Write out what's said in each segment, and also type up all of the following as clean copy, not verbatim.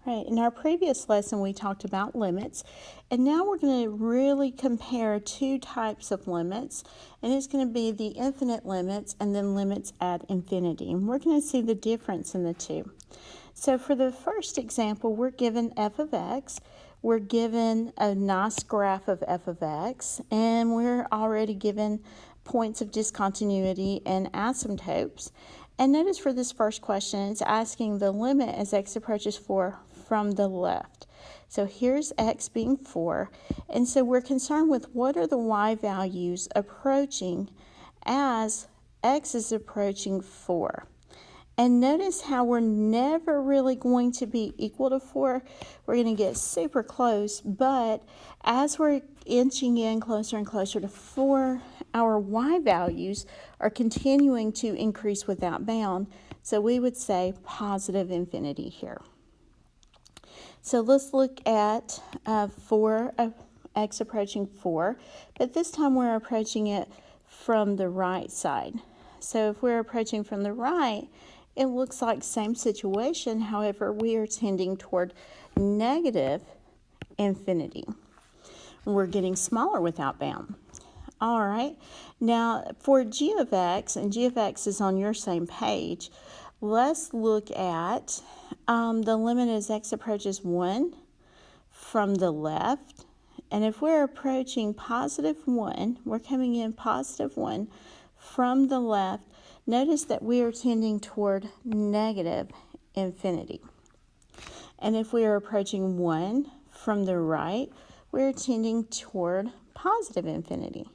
Right, in our previous lesson we talked about limits, and now we're going to really compare two types of limits, and it's going to be the infinite limits and then limits at infinity, and we're going to see the difference in the two. So for the first example, we're given f of x, we're given a nice graph of f of x, and we're already given points of discontinuity and asymptotes. And notice for this first question, it's asking the limit as x approaches 4 from the left. So here's x being 4, and so we're concerned with what are the y values approaching as x is approaching 4. And notice how we're never really going to be equal to 4. We're going to get super close, but as we're inching in closer and closer to 4, our y values are continuing to increase without bound. So we would say positive infinity here. So let's look at 4 x approaching 4, but this time we're approaching it from the right side. So if we're approaching from the right, it looks like same situation. However, we are tending toward negative infinity. We're getting smaller without bound. All right, now for g of x, and g of x is on your same page, let's look at the limit as x approaches 1 from the left. And if we're approaching positive 1, we're coming in positive 1 from the left, notice that we are tending toward negative infinity. And if we are approaching 1 from the right, we're tending toward positive infinity.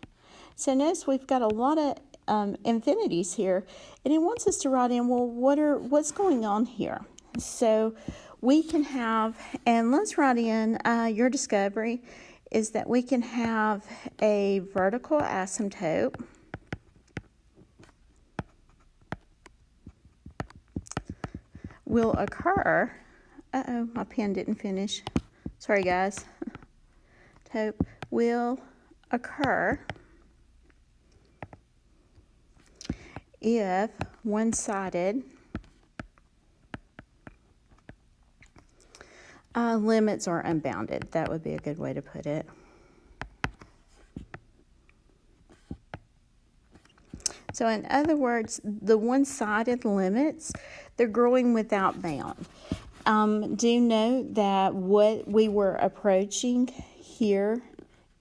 So notice we've got a lot of infinities here, and it wants us to write in, well, what's going on here? So we can have, and let's write in, your discovery is that we can have a vertical asymptote will occur, my pen didn't finish, sorry guys, will occur if one-sided limits are unbounded. That would be a good way to put it. So in other words, the one-sided limits, they're growing without bound. Do note that what we were approaching here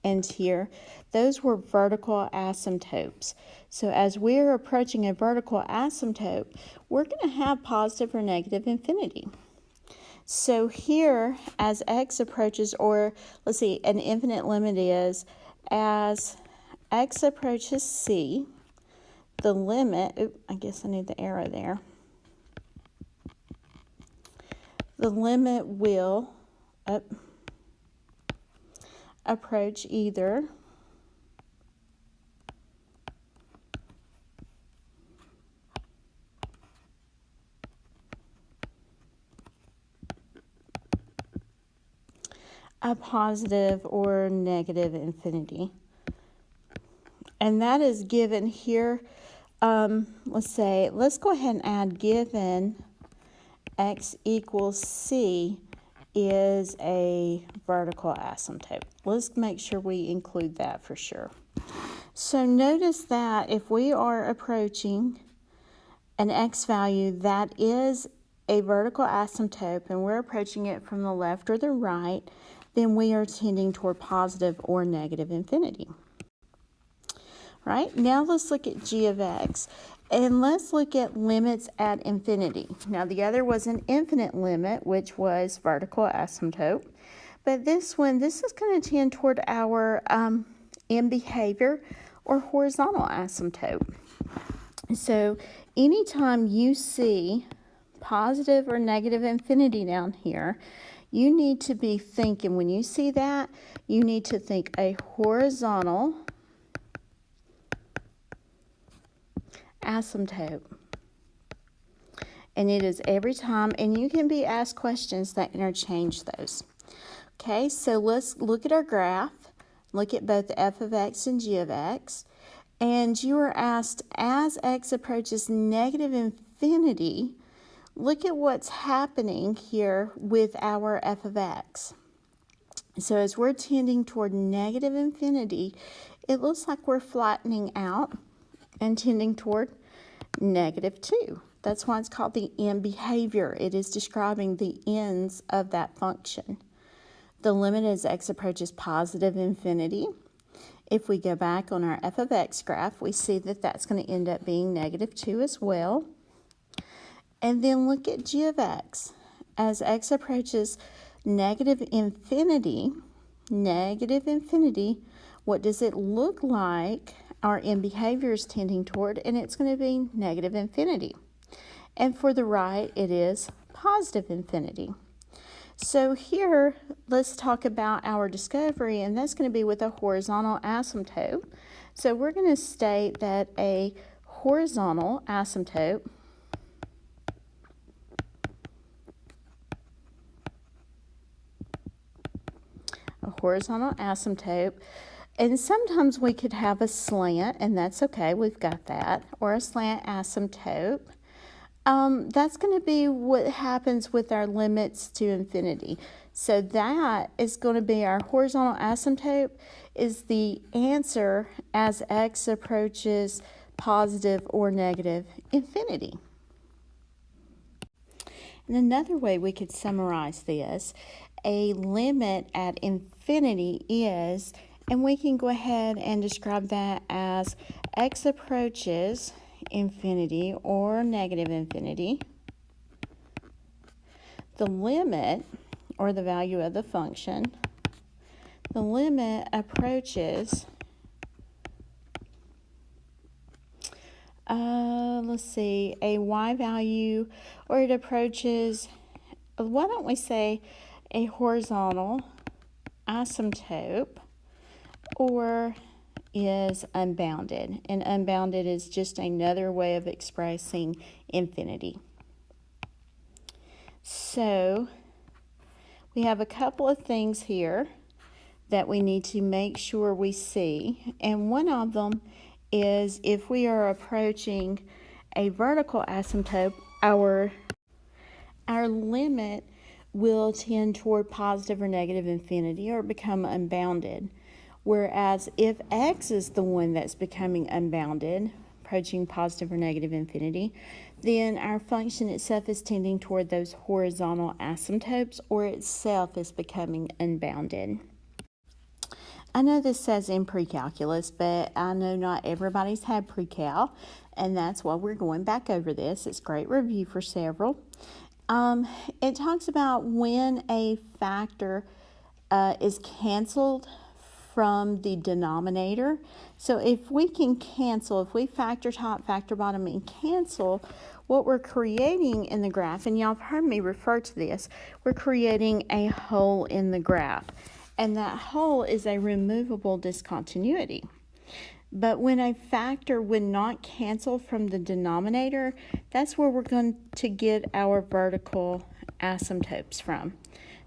and here, those were vertical asymptotes. So as we're approaching a vertical asymptote, we're going to have positive or negative infinity. So here, as x approaches, or let's see, an infinite limit is, as x approaches c, the limit, I guess I need the arrow there, the limit will approach either a positive or negative infinity. And that is given here, let's go ahead and add given x equals c is a vertical asymptote. Let's make sure we include that for sure. So notice that if we are approaching an x value that is a vertical asymptote and we're approaching it from the left or the right, then we are tending toward positive or negative infinity. Right, now let's look at g of x, and let's look at limits at infinity. Now the other was an infinite limit, which was vertical asymptote, but this is going to tend toward our in behavior or horizontal asymptote. So anytime you see positive or negative infinity down here, you need to be thinking, when you see that, you need to think a horizontal asymptote. And it is every time, and you can be asked questions that interchange those. Okay, so let's look at our graph, look at both f of x and g of x, and you are asked, as x approaches negative infinity, look at what's happening here with our f of x. So as we're tending toward negative infinity, it looks like we're flattening out and tending toward negative 2. That's why it's called the end behavior. It is describing the ends of that function. The limit as x approaches positive infinity. If we go back on our f of x graph, we see that that's going to end up being negative 2 as well. And then look at g of x. As x approaches negative infinity, what does it look like our end behavior is tending toward? And it's going to be negative infinity. And for the right, it is positive infinity. So here, let's talk about our discovery, and that's going to be with a horizontal asymptote. So we're going to state that a horizontal asymptote and sometimes we could have a slant, and that's okay, we've got that, or a slant asymptote. That's going to be what happens with our limits to infinity. So that is going to be our horizontal asymptote is the answer as x approaches positive or negative infinity. And another way we could summarize this, a limit at infinity is, and we can go ahead and describe that as x approaches infinity or negative infinity. The limit, or the value of the function, the limit approaches, a y value, or it approaches, why don't we say a horizontal asymptote, or is unbounded. And unbounded is just another way of expressing infinity. So we have a couple of things here that we need to make sure we see. And one of them is if we are approaching a vertical asymptote, our limit will tend toward positive or negative infinity or become unbounded. Whereas if x is the one that's becoming unbounded, approaching positive or negative infinity, then our function itself is tending toward those horizontal asymptotes, or itself is becoming unbounded. I know this says in pre-calculus, but I know not everybody's had pre-cal, and that's why we're going back over this. It's great review for several. It talks about when a factor is canceled from the denominator. So if we can cancel, if we factor top, factor bottom, and cancel, what we're creating in the graph, and y'all have heard me refer to this, we're creating a hole in the graph. And that hole is a removable discontinuity. But when a factor would not cancel from the denominator, that's where we're going to get our vertical asymptotes from.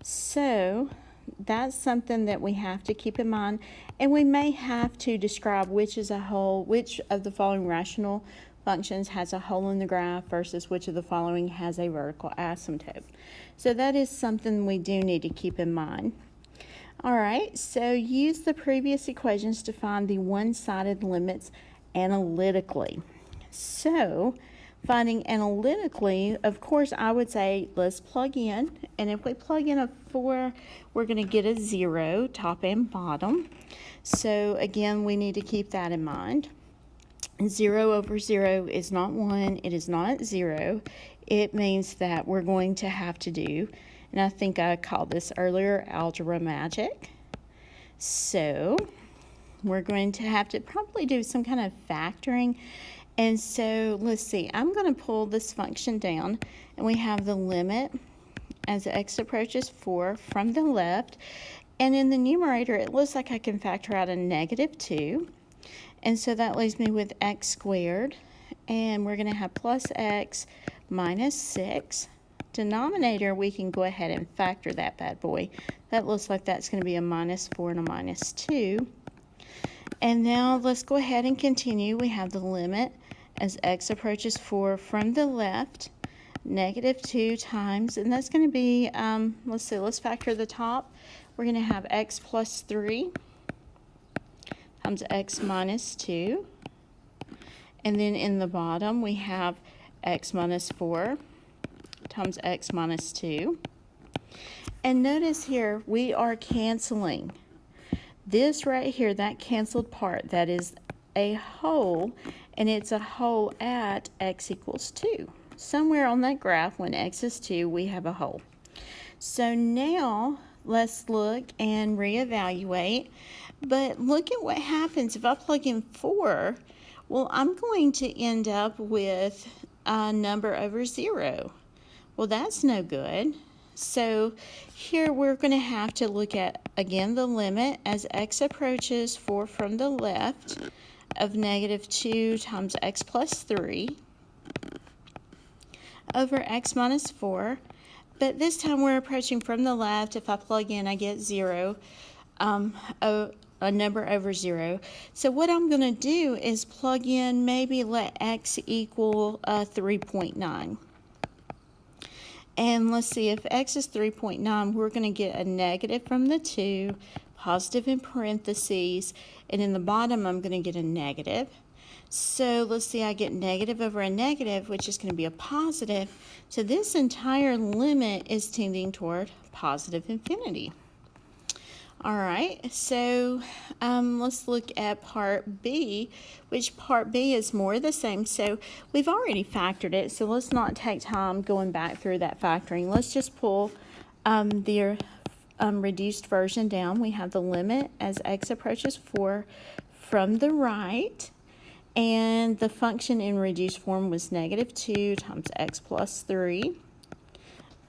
So that's something that we have to keep in mind, and we may have to describe which is a hole, which of the following rational functions has a hole in the graph versus which of the following has a vertical asymptote. So that is something we do need to keep in mind. All right, so use the previous equations to find the one-sided limits analytically. So finding analytically, of course, I would say let's plug in. And if we plug in a 4, we're going to get a 0, top and bottom. So again, we need to keep that in mind. 0 over 0 is not 1. It is not 0. It means that we're going to have to do, and I think I called this earlier, algebra magic. So we're going to have to probably do some kind of factoring. And so let's see, I'm going to pull this function down, and we have the limit as x approaches 4 from the left. And in the numerator, it looks like I can factor out a negative 2. And so that leaves me with x squared. And we're going to have plus x minus 6. Denominator, we can go ahead and factor that bad boy. That looks like that's going to be a minus 4 and a minus 2. And now let's go ahead and continue. We have the limit as x approaches 4 from the left. negative 2 times, and that's going to be, let's see, let's factor the top. We're going to have x plus 3 times x minus 2. And then in the bottom, we have x minus 4 times x minus 2. And notice here, we are canceling. This right here, that canceled part, that is a whole, and it's a whole at x equals 2. Somewhere on that graph, when x is 2, we have a whole. So now, let's look and reevaluate. But look at what happens if I plug in 4. Well, I'm going to end up with a number over 0. Well, that's no good. So here we're going to have to look at, again, the limit as x approaches 4 from the left of negative 2 times x plus 3 over x minus 4. But this time we're approaching from the left. If I plug in, I get 0, a number over 0. So what I'm going to do is plug in, maybe let x equal 3.9. And let's see, if x is 3.9, we're going to get a negative from the 2, positive in parentheses, and in the bottom I'm going to get a negative. So let's see, I get negative over a negative, which is going to be a positive. So this entire limit is tending toward positive infinity. All right, so let's look at part B, which part B is more the same. So we've already factored it, so let's not take time going back through that factoring. Let's just pull the reduced version down. We have the limit as x approaches 4 from the right, and the function in reduced form was negative 2 times x plus 3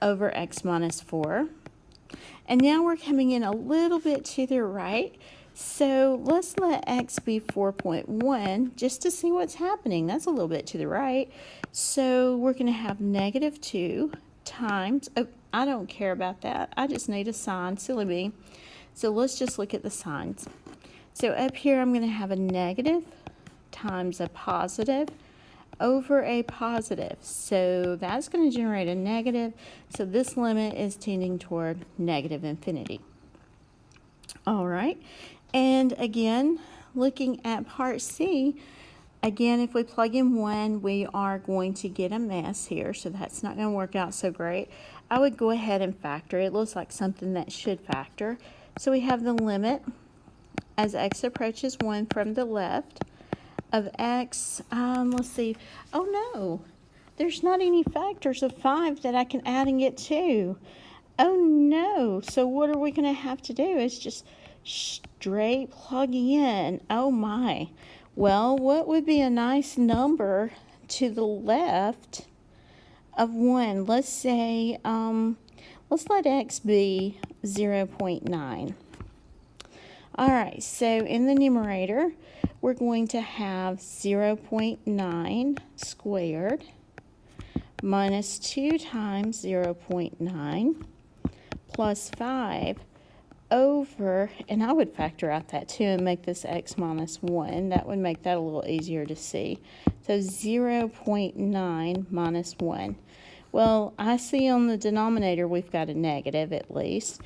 over x minus 4. And now we're coming in a little bit to the right. So let's let x be 4.1 just to see what's happening. That's a little bit to the right. So we're going to have negative 2 times, oh, I don't care about that. I just need a sign, silly me. So let's just look at the signs. So up here I'm going to have a negative times a positive over a positive. So that's going to generate a negative. So this limit is tending toward negative infinity. All right. And again, looking at part C, again, if we plug in 1, we are going to get a mess here. So that's not going to work out so great. I would go ahead and factor. It looks like something that should factor. So we have the limit as x approaches 1 from the left of x, let's see, oh no, there's not any factors of 5 that I can add and get 2. Oh no, so what are we going to have to do is just straight plug in. Oh my. Well, what would be a nice number to the left of 1? Let's say, let's let x be 0.9. All right, so in the numerator, we're going to have 0.9 squared minus 2 times 0.9 plus 5 over, and I would factor out that 2 and make this x minus 1. That would make that a little easier to see. So 0.9 minus 1. Well, I see on the denominator we've got a negative at least.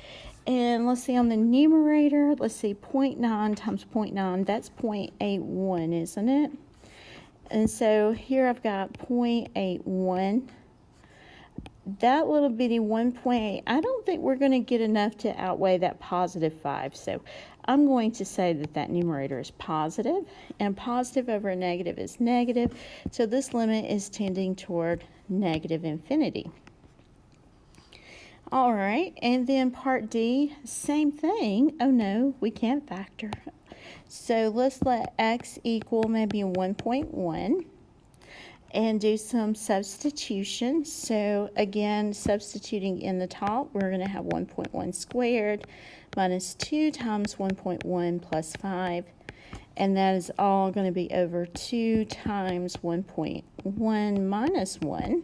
And let's see on the numerator, let's see, 0.9 times 0.9, that's 0.81, isn't it? And so here I've got 0.81. That little bitty 1.8, I don't think we're going to get enough to outweigh that positive 5. So I'm going to say that that numerator is positive, and positive over a negative is negative. So this limit is tending toward negative infinity. All right, and then part D, same thing. Oh no, we can't factor. So let's let x equal maybe 1.1 and do some substitution. So again, substituting in the top, we're going to have 1.1 squared minus 2 times 1.1 plus 5. And that is all going to be over 2 times 1.1 minus 1.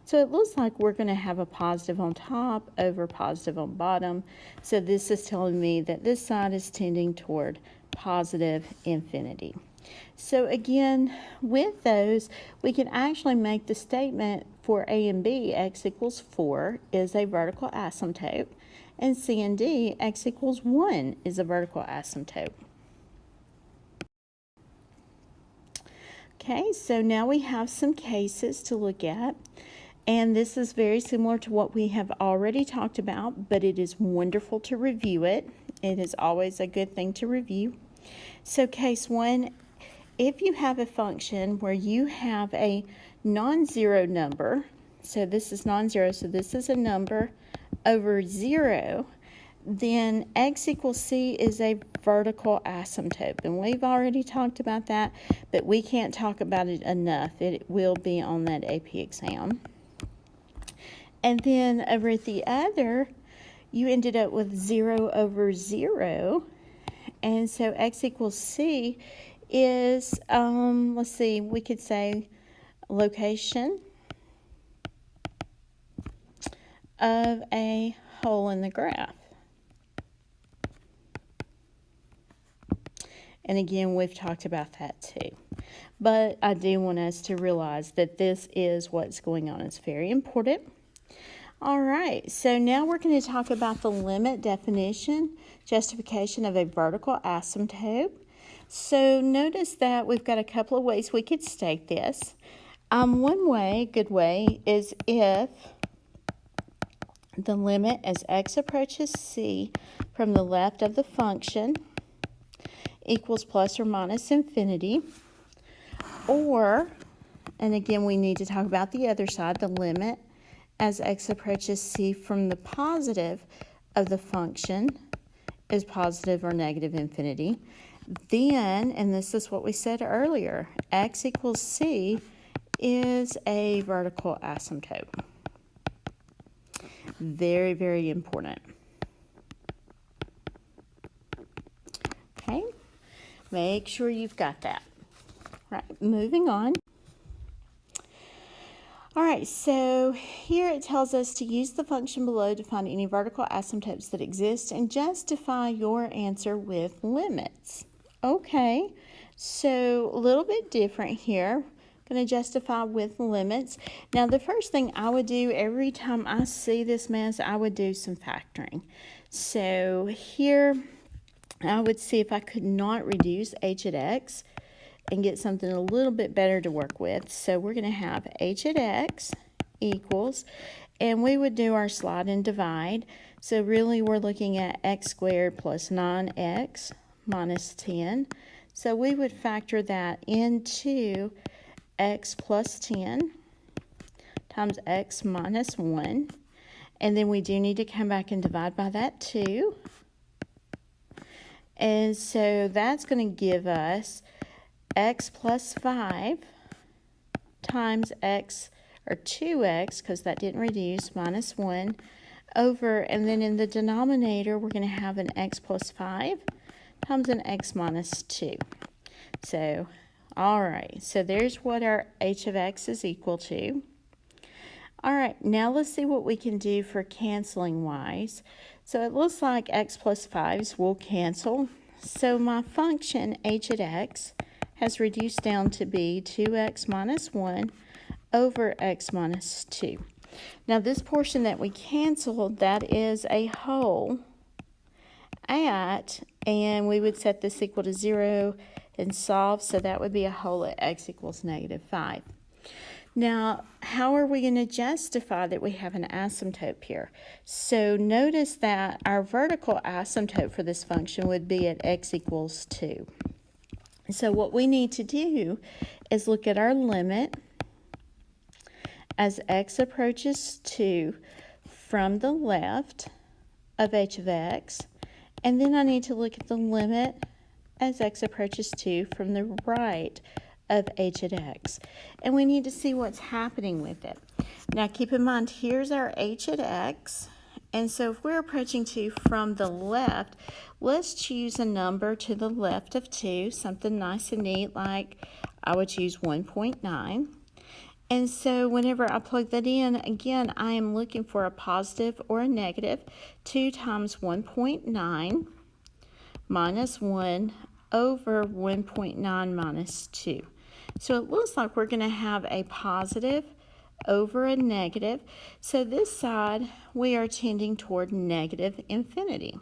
So it looks like we're going to have a positive on top over positive on bottom. So this is telling me that this side is tending toward positive infinity. So again, with those, we can actually make the statement for A and B, x equals 4 is a vertical asymptote, and C and D, x equals 1 is a vertical asymptote. Okay, so now we have some cases to look at, and this is very similar to what we have already talked about, but it is wonderful to review it. It is always a good thing to review. So case 1, if you have a function where you have a non-zero number, so this is non-zero, so this is a number over 0, then x equals c is a vertical asymptote. And we've already talked about that, but we can't talk about it enough. It will be on that AP exam. And then over at the other, you ended up with 0 over 0. And so x equals c is, let's see, we could say location of a hole in the graph. And again, we've talked about that too. But I do want us to realize that this is what's going on. It's very important. All right, so now we're going to talk about the limit definition, justification of a vertical asymptote. So notice that we've got a couple of ways we could state this. One way, good way, is if the limit as x approaches c from the left of the function equals plus or minus infinity, or, and again we need to talk about the other side, the limit as x approaches c from the positive of the function is positive or negative infinity. Then, and this is what we said earlier, x equals c is a vertical asymptote. Very, very important. Okay, make sure you've got that. Right, moving on. All right, so here it tells us to use the function below to find any vertical asymptotes that exist and justify your answer with limits. Okay, so a little bit different here. Going to justify with limits. Now, the first thing I would do every time I see this mess, I would do some factoring. So here, I would see if I could not reduce h at x and get something a little bit better to work with. So we're going to have h at x equals, and we would do our slide and divide. So really we're looking at x squared plus 9x minus 10. So we would factor that into x plus 10 times x minus 1. And then we do need to come back and divide by that too. And so that's going to give us x plus 5 times x, or 2x, because that didn't reduce, minus 1, over, and then in the denominator, we're going to have an x plus 5 times an x minus 2. So, all right, so there's what our h of x is equal to. All right, now let's see what we can do for canceling wise. So it looks like x plus 5s will cancel. So my function h at x has reduced down to be 2x minus 1 over x minus 2. Now this portion that we canceled, that is a hole at, and we would set this equal to 0 and solve, so that would be a hole at x equals negative 5. Now, how are we going to justify that we have an asymptote here? So notice that our vertical asymptote for this function would be at x equals 2. So what we need to do is look at our limit as x approaches 2 from the left of h of x, and then I need to look at the limit as x approaches 2 from the right of h at x. And we need to see what's happening with it. Now keep in mind, here's our h at x, and so if we're approaching 2 from the left, let's choose a number to the left of 2, something nice and neat, like I would choose 1.9. And so whenever I plug that in, again, I am looking for a positive or a negative. 2 times 1.9 minus 1 over 1.9 minus 2. So it looks like we're going to have a positive over a negative. So this side, we are tending toward negative infinity.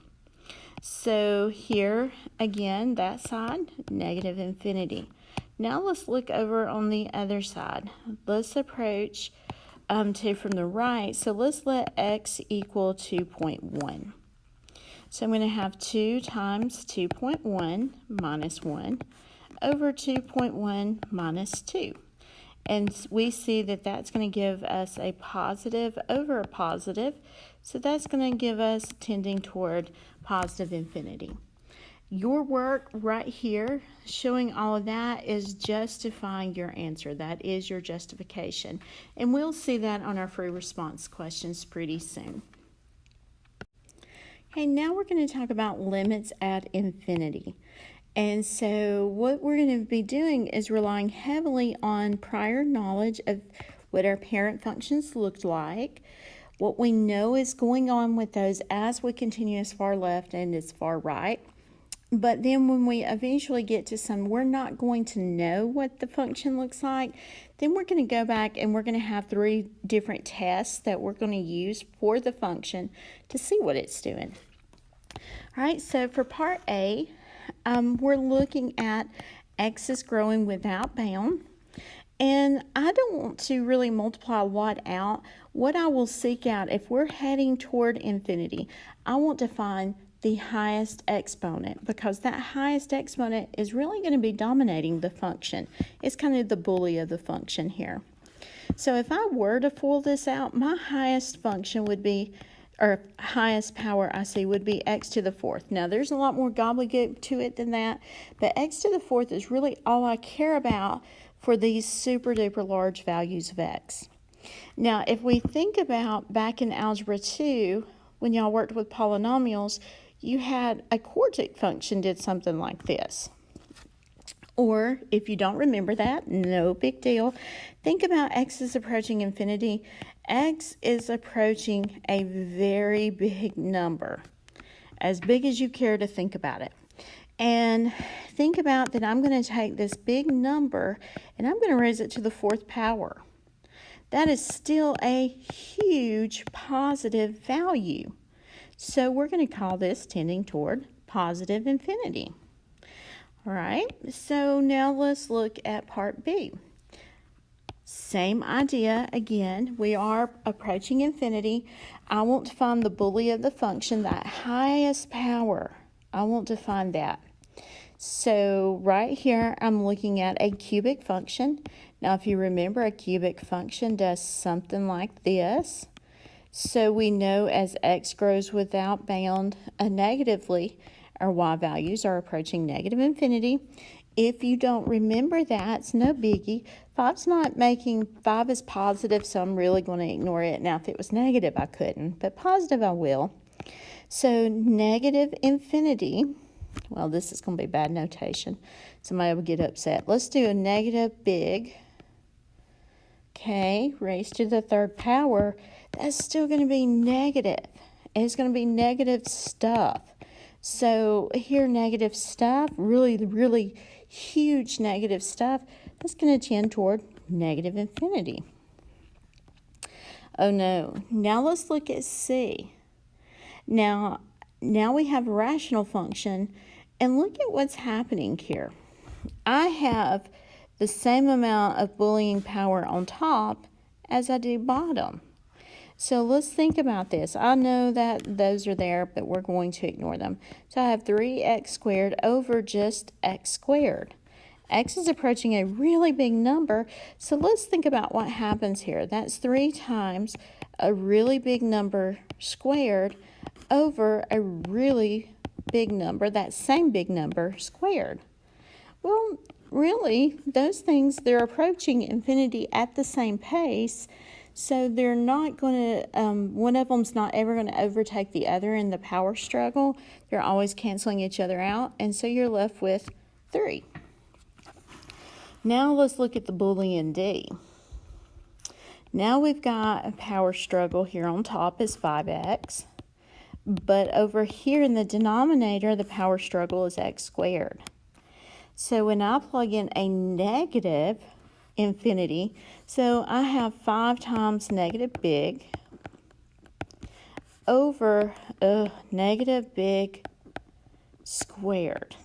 So here, again, that side, negative infinity. Now let's look over on the other side. Let's approach from the right. So let's let x equal 2.1. So I'm going to have 2 times 2.1 minus 1 over 2.1 minus 2. And we see that that's going to give us a positive over a positive. So that's going to give us tending toward positive infinity. Your work right here, showing all of that, is justifying your answer. That is your justification. And we'll see that on our free response questions pretty soon. Okay, now we're going to talk about limits at infinity. And so what we're going to be doing is relying heavily on prior knowledge of what our parent functions looked like, what we know is going on with those as we continue as far left and as far right. But then when we eventually get to some, we're not going to know what the function looks like. Then we're going to go back and we're going to have 3 different tests that we're going to use for the function to see what it's doing. All right, so for part A, we're looking at x is growing without bound. And I don't want to really multiply a lot out. What I will seek out, if we're heading toward infinity, I want to find the highest exponent, because that highest exponent is really going to be dominating the function. It's kind of the bully of the function here. So if I were to foil this out, my highest function would be, or highest power I see, would be x to the 4th. Now there's a lot more gobbledygook to it than that, but x to the 4th is really all I care about for these super duper large values of x. Now if we think about back in Algebra 2, when y'all worked with polynomials, you had a quartic function did something like this. Or if you don't remember that, no big deal. Think about x is approaching infinity. X is approaching a very big number, as big as you care to think about it. And think about that I'm going to take this big number and I'm going to raise it to the 4th power. That is still a huge positive value. So we're going to call this tending toward positive infinity. All right, so now let's look at part B. Same idea again. We are approaching infinity. I want to find the bully of the function, that highest power. I want to find that. So right here, I'm looking at a cubic function. Now, if you remember, a cubic function does something like this. So we know as x grows without bound negatively, our y values are approaching negative infinity. If you don't remember that, it's no biggie. 5 is positive, so I'm really going to ignore it. Now, if it was negative, I couldn't, but positive I will. So negative infinity, well, this is going to be bad notation. Somebody will get upset. Let's do a negative big, okay, raised to the 3rd power. That's still going to be negative. It's going to be negative stuff. So here, negative stuff, really, really huge negative stuff, that's going to tend toward negative infinity. Oh no. Now let's look at C. Now we have a rational function, and look at what's happening here. I have the same amount of bullying power on top as I do bottom. So let's think about this. I know that those are there, but we're going to ignore them. So I have 3x squared over just x squared. X is approaching a really big number, so let's think about what happens here. That's 3 times a really big number squared over a really big number, that same big number squared. Well, really, those things, they're approaching infinity at the same pace, so they're not going to, one of them's not ever going to overtake the other in the power struggle. They're always canceling each other out, and so you're left with 3. Now let's look at the Boolean D. Now we've got a power struggle here on top is 5x, but over here in the denominator, the power struggle is x squared. So when I plug in a negative infinity, so I have 5 times negative big over negative big squared.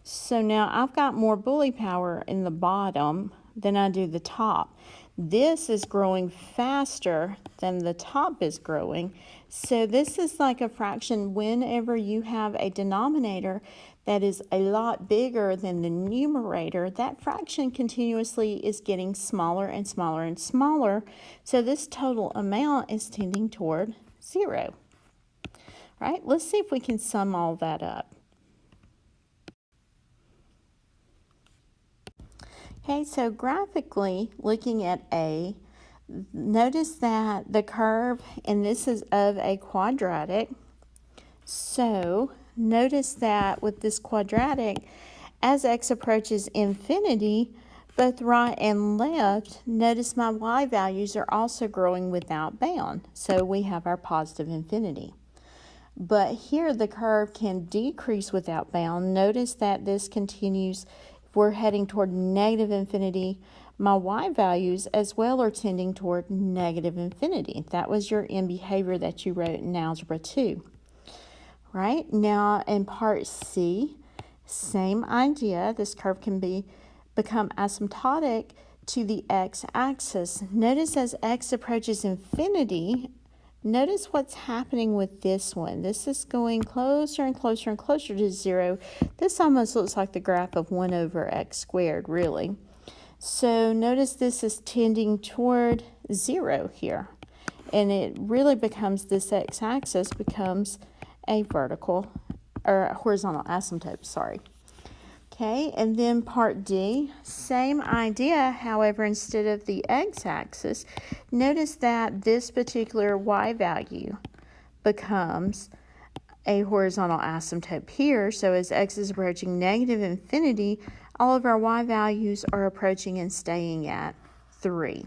So now I've got more bully power in the bottom than I do the top. This is growing faster than the top is growing. So this is like a fraction whenever you have a denominator that is a lot bigger than the numerator, that fraction continuously is getting smaller and smaller and smaller. So this total amount is tending toward 0. Right? Let's see if we can sum all that up. Okay, so graphically, looking at A, notice that the curve, and this is of a quadratic, so notice that with this quadratic, as x approaches infinity, both right and left, notice my y values are also growing without bound, so we have our positive infinity. But here the curve can decrease without bound. Notice that this continues. If we're heading toward negative infinity, my y values as well are tending toward negative infinity. That was your end behavior that you wrote in Algebra 2. Right? Now in part C, same idea. This curve can become asymptotic to the x-axis. Notice as x approaches infinity, notice what's happening with this one. This is going closer and closer and closer to 0. This almost looks like the graph of 1 over x squared, really. So notice this is tending toward 0 here. And it really becomes, this x-axis becomes a vertical, or horizontal asymptote, sorry. Okay, and then part D, same idea, however, instead of the x-axis, notice that this particular y value becomes a horizontal asymptote here. So as x is approaching negative infinity, all of our y values are approaching and staying at 3.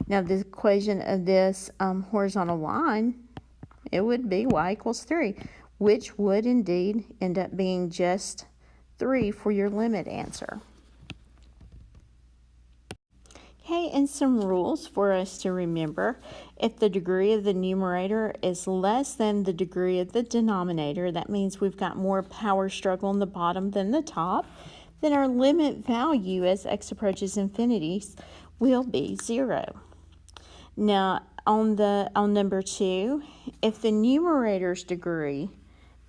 Now the equation of this horizontal line, it would be y equals 3, which would indeed end up being just 3 for your limit answer. Okay, and some rules for us to remember. If the degree of the numerator is less than the degree of the denominator, that means we've got more power struggle in the bottom than the top, then our limit value as x approaches infinity will be 0. Now, on number 2, if the numerator's degree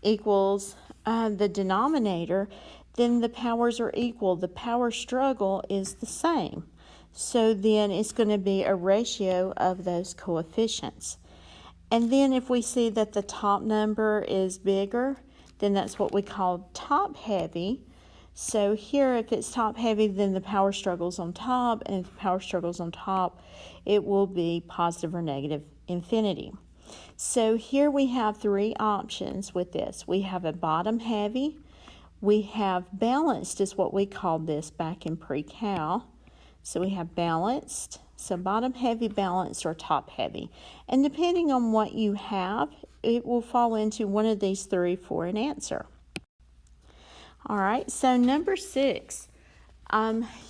equals the denominator, then the powers are equal. The power struggle is the same. So then it's going to be a ratio of those coefficients. And then if we see that the top number is bigger, then that's what we call top heavy. So here, if it's top heavy, then the power struggle's on top, and if the power struggle's on top, it will be positive or negative infinity. So here we have 3 options with this. We have a bottom heavy, we have balanced is what we called this back in pre-cal. So we have balanced, so bottom heavy, balanced, or top heavy. And depending on what you have, it will fall into one of these 3 for an answer. All right, so number 6,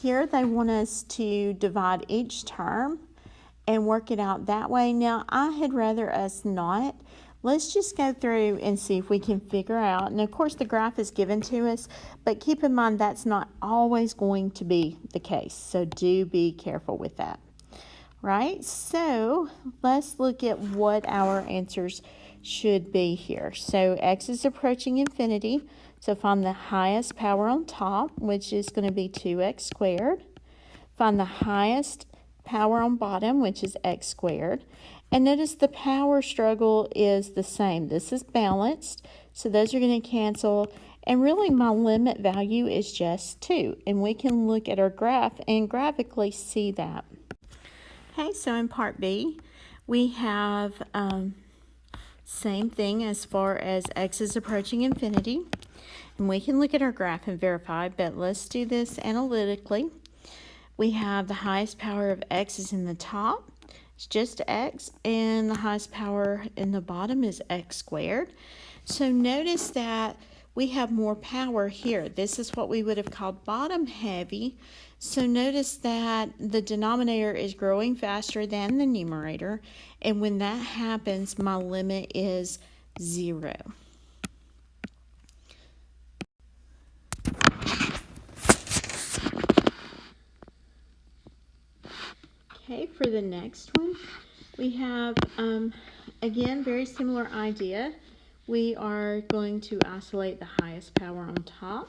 here they want us to divide each term and work it out that way. Now, I had rather us not. Let's just go through and see if we can figure out. And of course, the graph is given to us, but keep in mind that's not always going to be the case. So do be careful with that. Right? So let's look at what our answers should be here. So x is approaching infinity. So find the highest power on top, which is going to be 2x squared. Find the highest power on bottom, which is x squared. And notice the power struggle is the same. This is balanced, so those are going to cancel. And really my limit value is just 2. And we can look at our graph and graphically see that. Okay, so in part B, we have same thing as far as x is approaching infinity. And we can look at our graph and verify, but let's do this analytically. We have the highest power of x is in the top. It's just x, and the highest power in the bottom is x squared. So notice that we have more power here. This is what we would have called bottom heavy. So notice that the denominator is growing faster than the numerator, and when that happens, my limit is 0. Okay, for the next one, we have, again, very similar idea. We are going to isolate the highest power on top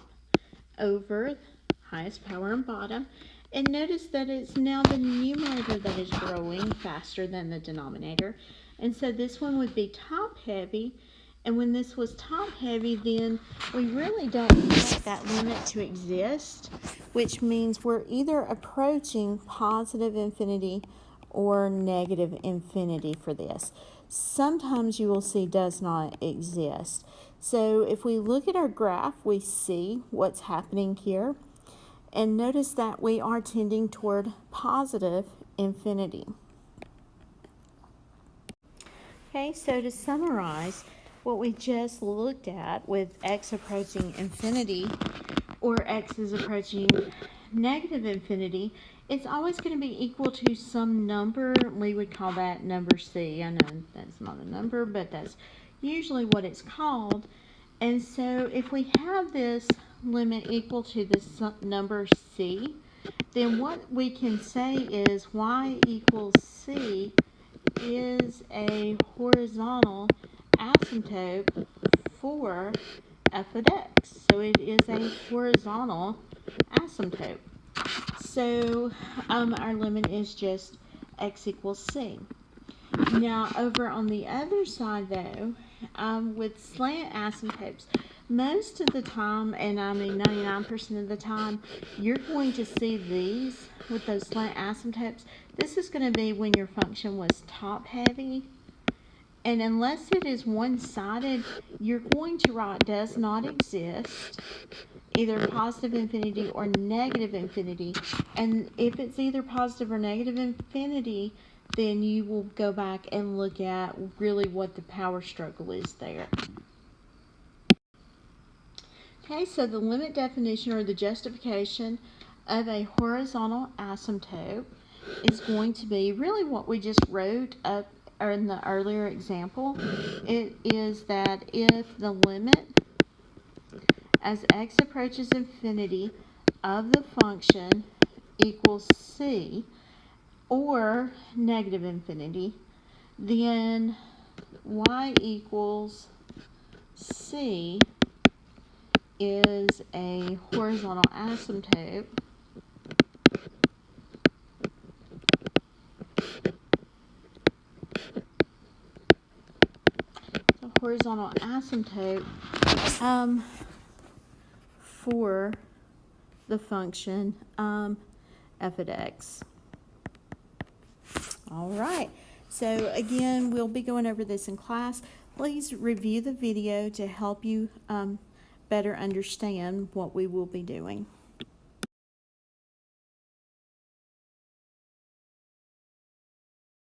over highest power on bottom. And notice that it's now the numerator that is growing faster than the denominator. And so this one would be top heavy. And when this was top heavy, then we really don't want that limit to exist, which means we're either approaching positive infinity or negative infinity for this. Sometimes you will see does not exist. So if we look at our graph, we see what's happening here. And notice that we are tending toward positive infinity. Okay, so to summarize what we just looked at with x approaching infinity, or x is approaching negative infinity, it's always going to be equal to some number. We would call that number c. I know that's not a number, but that's usually what it's called. And so if we have this limit equal to this number c, then what we can say is y equals c is a horizontal asymptote for f of x. So it is a horizontal asymptote. So our limit is just x equals c. Now over on the other side though, with slant asymptotes, most of the time, and I mean 99% of the time, you're going to see these with those slant asymptotes. This is going to be when your function was top heavy. And unless it is one-sided, you're going to write does not exist, either positive infinity or negative infinity. And if it's either positive or negative infinity, then you will go back and look at really what the power struggle is there. Okay, so the limit definition or the justification of a horizontal asymptote is going to be really what we just wrote up in the earlier example. It is that if the limit as x approaches infinity of the function equals c or negative infinity, then y equals c is a horizontal asymptote for the function f of x. All right, so again, we'll be going over this in class. Please review the video to help you better understand what we will be doing.